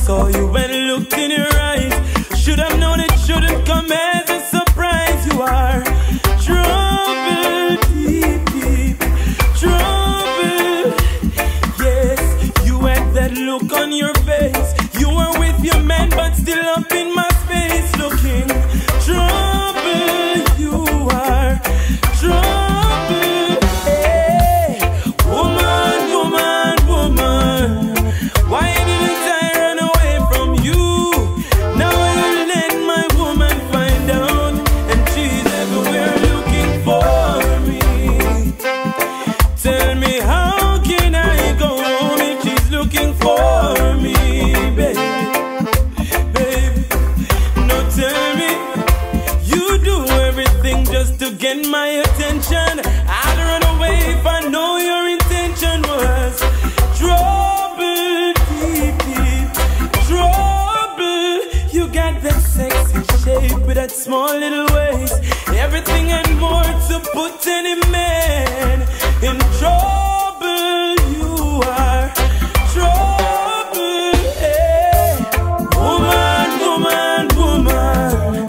Saw you and looked in your eyes. Should have known it shouldn't come as a surprise. You are trouble, deep, deep trouble. Yes, you had that look on your face. You were with your man, but still up in my space, looking trouble. You are trouble. Hey, woman, woman, woman. Why didn't I run away from you? Now you let my woman find out, and she's everywhere looking for me. Tell me, how can I go home if she's looking for me, baby? Baby, no, tell me, you do everything just to get my attention. I'd run away if I know your intention was trouble, deep, deep trouble. You got that sexy shape with that small little waist, everything and more to put any man in trouble. You are trouble. Hey, woman, woman, woman.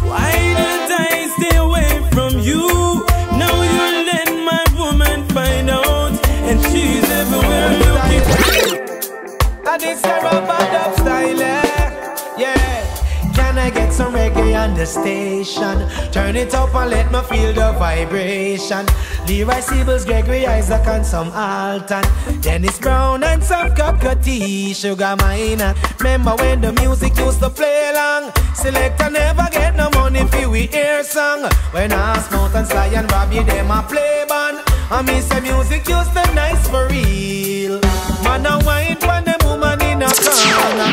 Why did I stay away from you? Now you let my woman find out, and she's everywhere looking. And it's a rub-a-dub style, yeah. Can I get some reggae on the station? Turn it up and let me feel the vibration. Leroy Sibbles, Gregory Isaac and some Alton, Dennis Brown and some Cocoa Tea, Sugar Minor. Remember when the music used to play long? Selector never get no money for we hear song. When Asmouth and Sly and Robbie them a play band, I miss the music used to nice for real. Man a wine for them woman in a corner,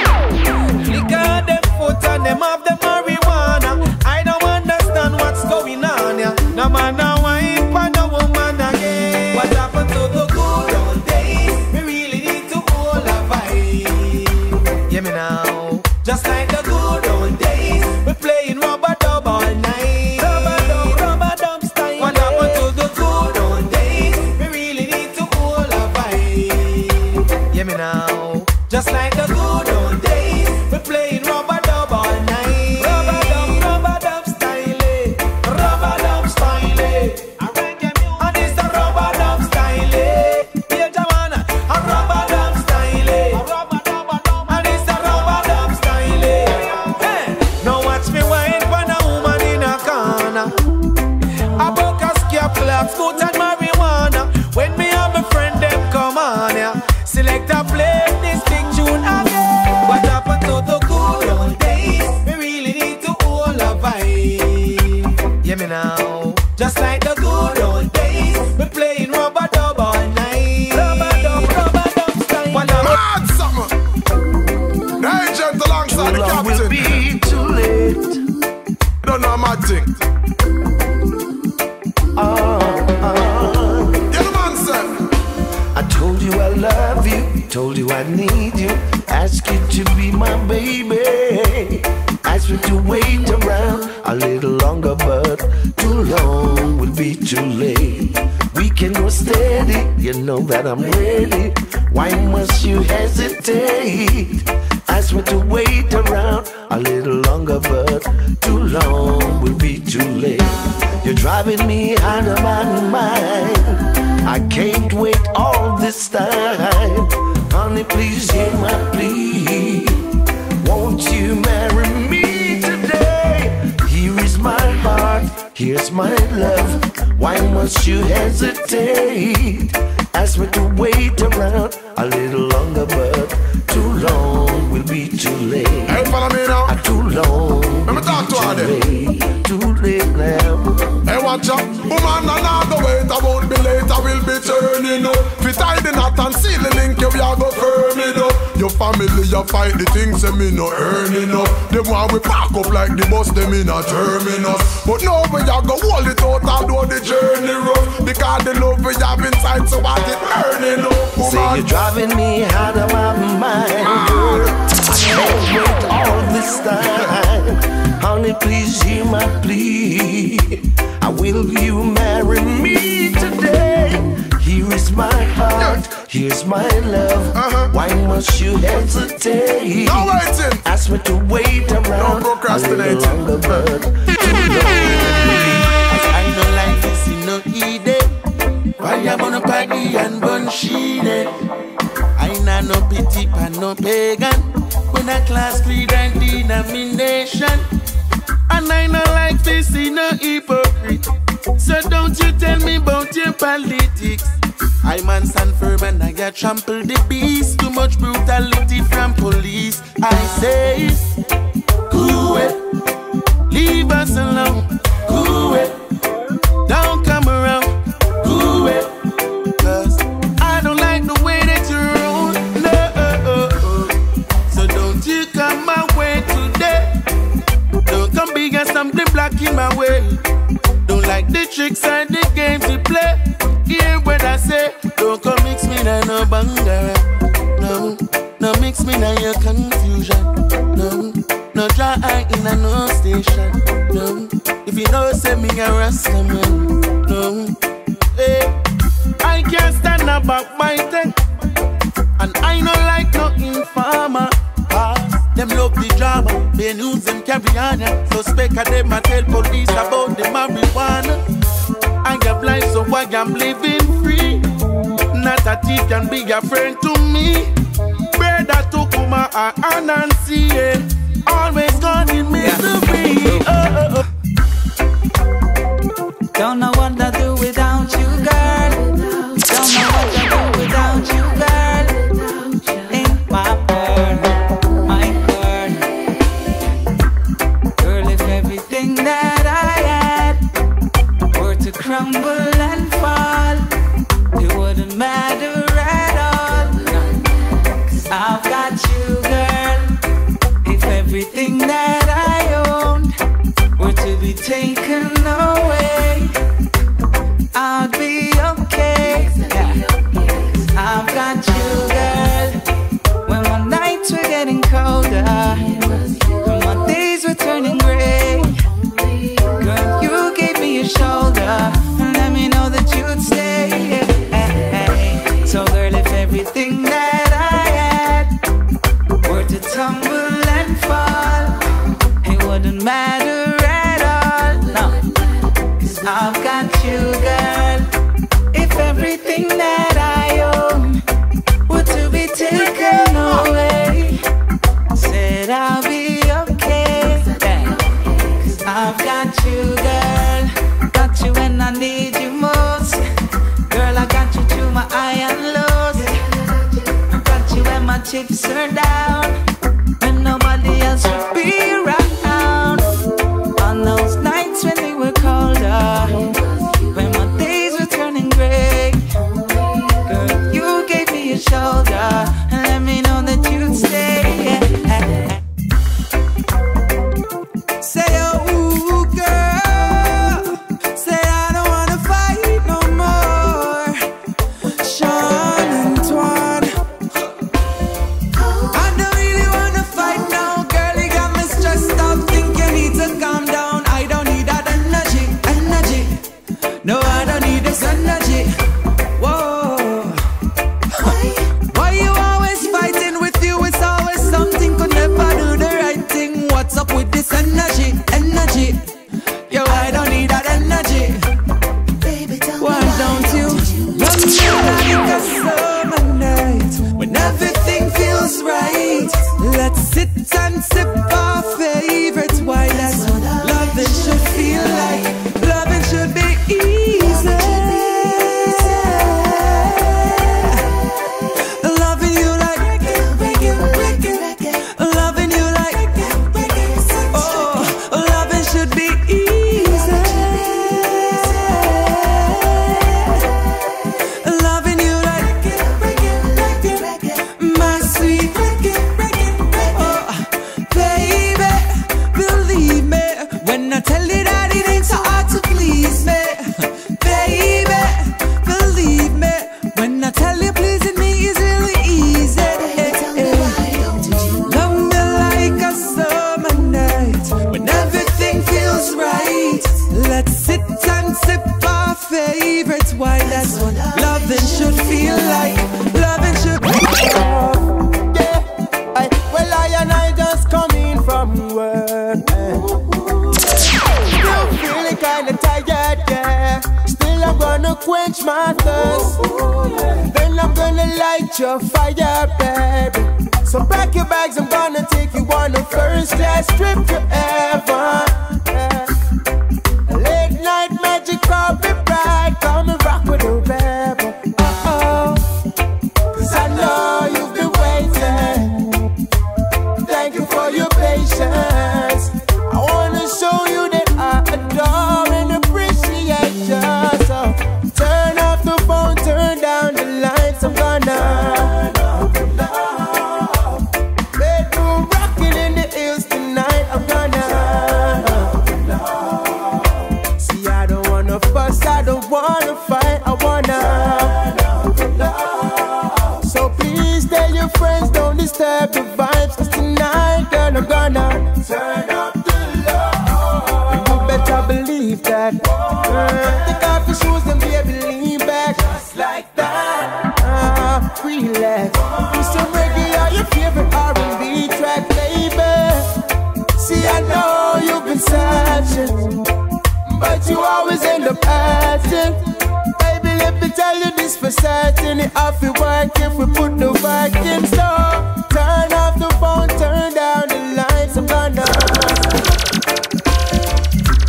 flick on them foot and them have the marijuana. I don't understand what's going on, yeah. No man a wine for no woman again. What happened to the good old days? We really need to hold a vibe. Yeah, me now. Just like the good old days, we playing rub-a-dub all night. Rub-a-dub style. What happened to the good old days? We really need to hold a vibe. Yeah, me now. Just like the good old days, we playing rub-a-dub all night. Rub-a-dub style. Rub-a-dub style. And it's the rub-a-dub style. Yeah, Jawana. A rub-a-dub style. And it's the rub-a-dub style. Hey, now watch me wine for a woman in a corner. I broke a scapula, scoot and marijuana. When me and my friend them come on, yeah. Select a play this big tune again. What happened to the good old days? We really need to hold a vibe. Yeah, me now. Just like the good old days, we playing rub-a-dub all night. Rub-a-dub style. What happened? Summer. The agent alongside the captain. Will be too late. Don't know my thing. Yeah, the man said. I told you I love you, told you I need you, ask you to be my baby. Ask me to wait around a little longer, but too long will be too late. We can go steady, you know that I'm ready. Why must you hesitate? Ask me to wait around a little longer, but too long will be too late. You're driving me out of my mind. I can't wait all this time. Honey, please hear my plea. Won't you marry me today? Here is my heart, here's my love. Why must you hesitate? Ask me to wait around a little longer, but too long will be too late. Hey, follow me now. Too long. Let me talk to her then. Too late now. Hey, watch out. Woman, I not go wait. I won't be late. I will be turning up. Fit tie the knot and seal the link. You are go firm it up. Your family, you fight the things that me no earning up. Them want we pack up like the bus. Them in a terminus. But now we are go hold it out. Although the journey rough. Because the love we have inside, so what it earning say you're driving me out of my mind, girl. I can't wait all this time. Honey, please hear my plea. Will you marry me today? Here is my heart, here's my love. Why must you hesitate? No waiting. Ask me to wait around. No procrastinating. Longer, but I know life is no easy. Why you wanna party and bun sheet? I know no pity and no pagan. When a class creed and denomination. And I know life is no hypocrite. So don't you tell me about your politics. I man stand firm and I get trample the beast. Too much brutality from police. I say, cool it, leave us alone. Cool it, don't come around. Cool it, cause I don't like the way that you're on. No, so don't you come my way today. Don't come big and something black in my way. Don't like the tricks and the games you play. Hear what I say. Don't come mix me na no bangara. No, no mix me na your confusion. No, no dry eye in a no station. No, if you know say me a rasta man. No, hey, I can't stand up back my thing. And I no like no informer. Them love the drama, they news them carry on. Suspect of them I tell police about the marijuana. I have life so I am living free. Not a thief can be a friend to me. Brother to Kuma and Nancy, yeah. Always gone in misery. Don't know what to do without you, girl. Don't know what to do without you, girl. In my world. That I had were to crumble and fall, it wouldn't matter at all. Cause I've got you, girl. If everything that I owned were to be taken away, I'd be okay. Cause I've got you, girl. When my nights were getting colder, when my days were turning gray, girl, you gave me your shoulder and let me know that you'd stay. So girl, if everything that I had were to tumble and fall, it wouldn't matter at all, no. Cause I've got you, girl. If everything that I own were to be taken away, said I'll be okay. Cause I've got you, girl. Got you when I need you most. Girl, I got you through my high and lows. I got you when my chips are down, when nobody else would be around. On those nights when they were colder, when my days were turning gray, girl, you gave me your shoulder and let me know that you'd stay. Say, oh, girl, say I don't wanna fight no more. Sean and Twan, I don't really wanna fight now, girl. You got me stressed out, think you need to calm down. I don't need that energy. No, I don't need this energy. Whoa. Why you always fighting? With you it's always something, could never do the right thing. What's up with this energy? Yo, I don't need that energy. Why don't you love me like a summer night when everything feels right? Let's sit and sip our favorite wine. That's what loving should feel like. Loving should be easy. Loving you like loving you like loving should be easy. Loving you like my sweet baby, believe me when I tell you that it ain't so hard to please me. Baby, believe me when I tell you pleasing me feel like loving should be love. Yeah, well I and I just come in from work. Still feeling kinda tired, yeah. Still I'm gonna quench my thirst. Then I'm gonna light your fire, baby. So pack your bags, I'm gonna take you on a first class trip to heaven. Yeah. Late night magic, call me bright, come and rock with a rebel. Cause I know you've been waiting. Thank you for your patience. I wanna show you that I adore and appreciate you. So turn off the phone, turn down the lights, I'm gonna turn off the love. Bedroom rocking in the hills tonight, I'm gonna turn off the love. See, I don't wanna fuss, I don't wanna fight, I wanna turn off the love. So please tell your friends, don't disturb the vibes, cause tonight, girl, I'm gonna turn up the love. And you better believe that. Take off your shoes and baby, lean back. Just like that. Relax. Do some reggae or your favorite R&B track, baby. See, I know you've been searching, but you always end up asking. Baby, let me tell you this for certain. It off it work if we put the work in. So turn off the phone, turn down the lights, I'm gonna.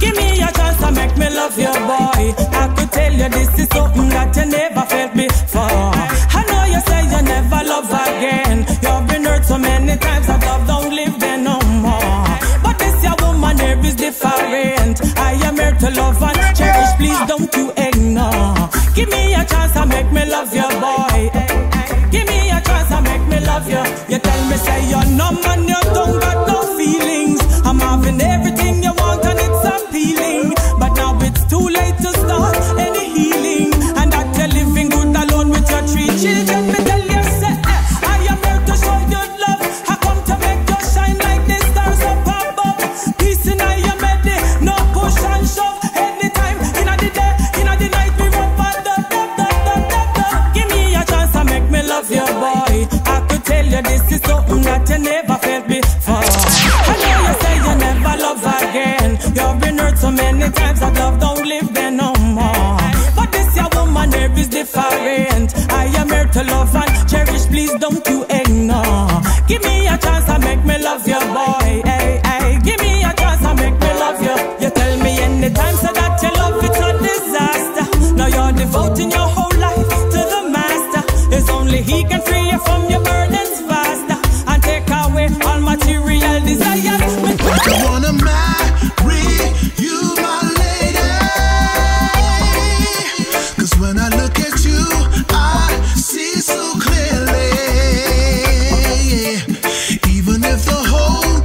Give me a chance to make me love you, boy. I could tell you this is something that you never felt before. I know you say you never love again. You've been hurt so many times that love don't live there no more. But this your woman here is different. I am here to love and cherish, please don't you ignore. Give me a chance to make me love you, boy. Give me a chance to make me love you. You tell me say you're numb and you don't got no feelings. I'm having everything you want and it's appealing, but now it's too late to start any healing. And that you're living good alone with your 3 children. Me tell you say, I am here to show you love. I come to make you shine like the stars up above. Peace in your body, no push and shove. Anytime, in the day, in the night, we run for the. Give me a chance to make me love you, boy. I could tell you this is something that you never felt before. I know you say you never love again. You've been hurt so many times that love don't live there no more. But this your woman here is different. I am here to love and cherish, please don't you ignore. Give me a chance to make me love you, boy. Hey, hey. Give me a chance to make me love you. You tell me anytime so that you love it's a disaster. Now you're devoting your whole life to the master. It's only he can free you from your burdens faster and take away all material desires. I wanna marry you, my lady. Cause when I look at you, I see so clearly. Even if the whole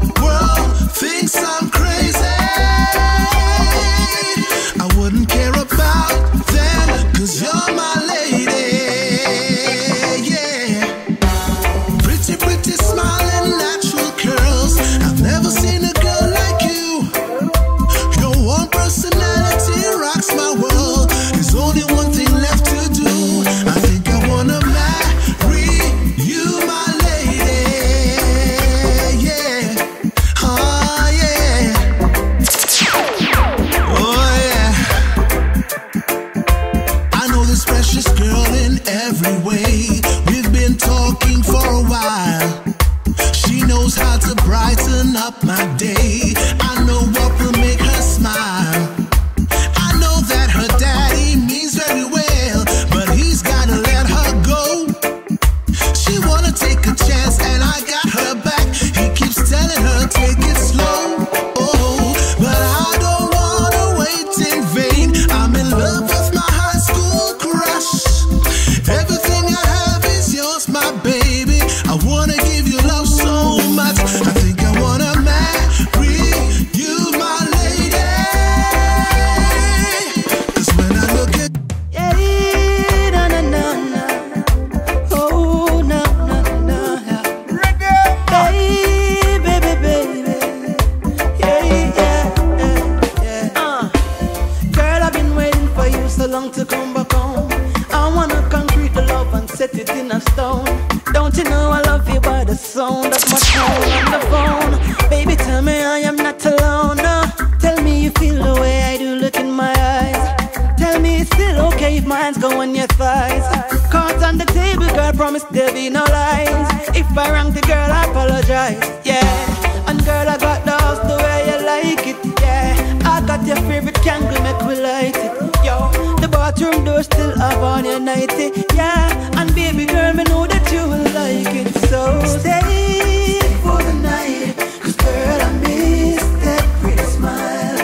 promise there'll be no lies. If I wrong the girl, I apologize. Yeah, and girl, I got the house the way you like it. Yeah, I got your favorite candle, make we light it. Yo, the bathroom door still have on your nightie. Yeah, and baby girl, me know that you will like it. So stay for the night, 'cause girl, I miss that pretty smile.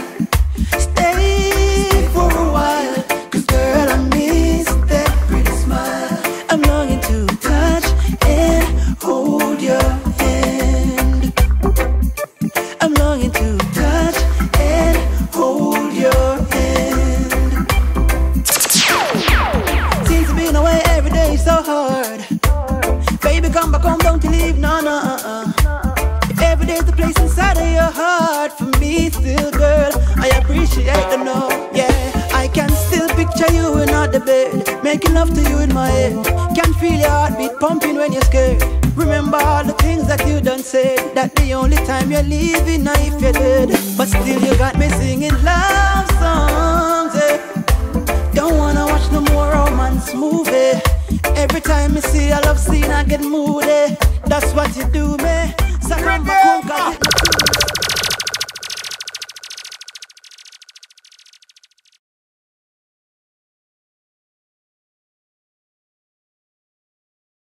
Stay for a while, 'cause girl, I miss that pretty smile. I'm longing to touch and hold your hand. I'm longing to touch and hold your hand. Seems to be away every day so hard. Baby, come back home, don't you leave, no. Every day's the place inside of your heart. For me still, girl, I appreciate the no. Yeah, I can still picture you in the bed, making love to you in my head. Can feel your heartbeat pumping when you're scared. Remember all the things that you done said, that the only time you're leaving now if you're dead. But still you got me singing love songs, eh. Don't wanna watch no more romance movie. Every time I see a love scene I get moody. That's what you do, me. So come back home, 'cause it's